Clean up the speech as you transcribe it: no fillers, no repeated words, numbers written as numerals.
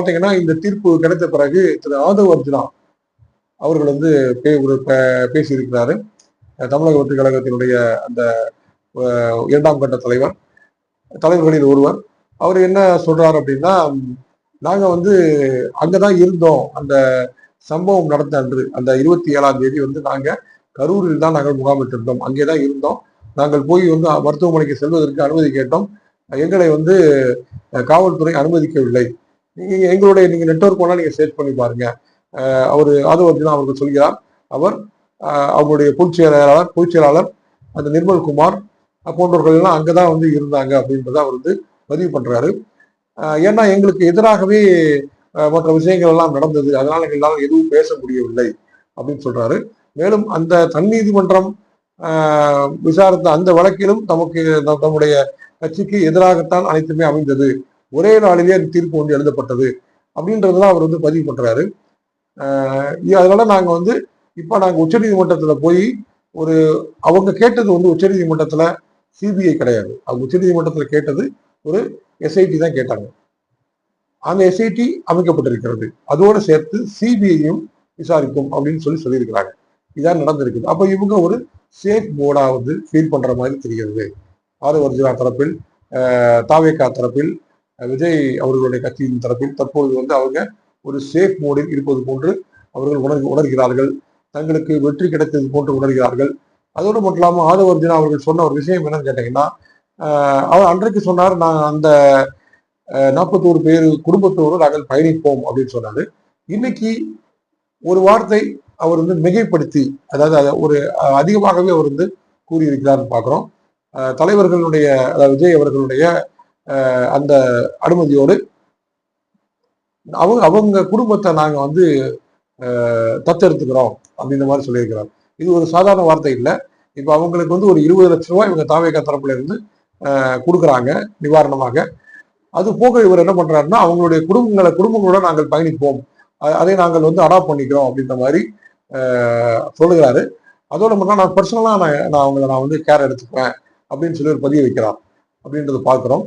பார்த்தீங்கன்னா இந்த தீர்ப்பு கிடைத்த பிறகு திரு ஆதவ் அர்ஜுனா அவர்கள் வந்து பேசியிருக்கிறாரு. தமிழக வெற்றி கழகத்தினுடைய அந்த இரண்டாம் கட்ட தலைவர்களில் ஒருவர். அவர் என்ன சொல்றாரு அப்படின்னா, நாங்க வந்து அங்கதான் இருந்தோம். அந்த சம்பவம் நடந்த அன்று அந்த 27ஆம் தேதி வந்து நாங்க கரூரில் தான் நாங்கள் முகாமிட்டிருந்தோம். அங்கேதான் இருந்தோம். நாங்கள் போய் வந்து மருத்துவமனைக்கு செல்வதற்கு அனுமதி கேட்டோம். எங்களை வந்து காவல்துறை அனுமதிக்கவில்லை. நீங்க நெட்வொர்க் போனா நீங்க சர்ச் பண்ணி பாருங்க. அவரு ஆதவ் அர்ஜுனா அவர்கள் சொல்கிறார். அவர் அவங்களுடைய பொதுச் செயலாளர் அந்த நிர்மல்குமார் போன்றவர்கள் எல்லாம் அங்கதான் வந்து இருந்தாங்க அப்படின்றத அவர் வந்து பதிவு பண்றாரு. ஏன்னா எங்களுக்கு எதிராகவே மற்ற விஷயங்கள் எல்லாம் நடந்தது, அதனால எங்களால் எதுவும் பேச முடியவில்லை அப்படின்னு சொல்றாரு. மேலும் அந்த தன்நீதிமன்றம் விசாரித்த அந்த வழக்கிலும் தம்முடைய கட்சிக்கு எதிராகத்தான் அனைத்துமே அமைந்தது, ஒரே நாளிலே அந்த தீர்ப்பு வந்து எழுதப்பட்டது அப்படின்றதுதான் அவர் வந்து பதிவு பண்றாரு. அதனால நாங்க வந்து இப்ப நாங்க உச்சநீதிமன்றத்துல போய் அவங்க கேட்டது வந்து உச்சநீதிமன்றத்துல சிபிஐ கிடையாது, அவங்க உச்சநீதிமன்றத்துல கேட்டது ஒரு எஸ்ஐடி தான் கேட்டாங்க. அந்த எஸ்ஐடி அமைக்கப்பட்டிருக்கிறது, அதோடு சேர்த்து சிபிஐயும் விசாரிக்கும் அப்படின்னு சொல்லியிருக்கிறாங்க. இதான் நடந்திருக்குது. அப்ப இவங்க ஒரு சேஃப் போர்டா வந்து ஃபீல் பண்ற மாதிரி தெரிகிறது. ஆதவ் அர்ஜுனா தரப்பில், தாவேகா தரப்பில், விஜய் அவர்களுடைய கட்சியின் தரப்பில் தற்போது வந்து அவங்க ஒரு சேஃப் மோடில் இருப்பது போன்று அவர்கள் உணர்கிறார்கள். தங்களுக்கு வெற்றி கிடைத்தது போன்று உணர்கிறார்கள். அதோடு மட்டும் இல்லாமல் ஆதவ் அர்ஜுனா அவர்கள் சொன்ன ஒரு விஷயம் என்னன்னு கேட்டீங்கன்னா, அவர் அன்றைக்கு சொன்னார், நான் அந்த 41 பேர் குடும்பத்தோடு நாங்கள் பயணிப்போம் அப்படின்னு சொன்னாரு. இன்னைக்கு ஒரு வார்த்தை அவர் வந்து மிகைப்படுத்தி, அதாவது ஒரு அதிகமாகவே அவர் வந்து கூறியிருக்கிறார்னு பார்க்கிறோம். தலைவர்களுடைய, அதாவது விஜய் அவர்களுடைய அந்த அனுமதியோடு அவங்க குடும்பத்தை நாங்க வந்து தத்தெடுத்துக்கிறோம் அப்படின்ற மாதிரி சொல்லியிருக்கிறார். இது ஒரு சாதாரண வார்த்தை இல்லை. இப்ப அவங்களுக்கு வந்து ஒரு 20 லட்சம் ரூபாய் இவங்க தாவேகா தரப்புல இருந்து கொடுக்குறாங்க நிவாரணமாக. அது போக இவர் என்ன பண்றாருன்னா, அவங்களுடைய குடும்பங்களோட நாங்கள் பயணிப்போம், அதை நாங்கள் வந்து அடாப்ட் பண்ணிக்கிறோம் அப்படின்ற மாதிரி சொல்லுகிறாரு. அதோட மட்டும் நான் பர்சனலா நான் அவங்களை வந்து கேர் எடுத்துக்குவேன் அப்படின்னு சொல்லி ஒரு பதிவு வைக்கிறார் அப்படின்றது பார்க்கிறோம்.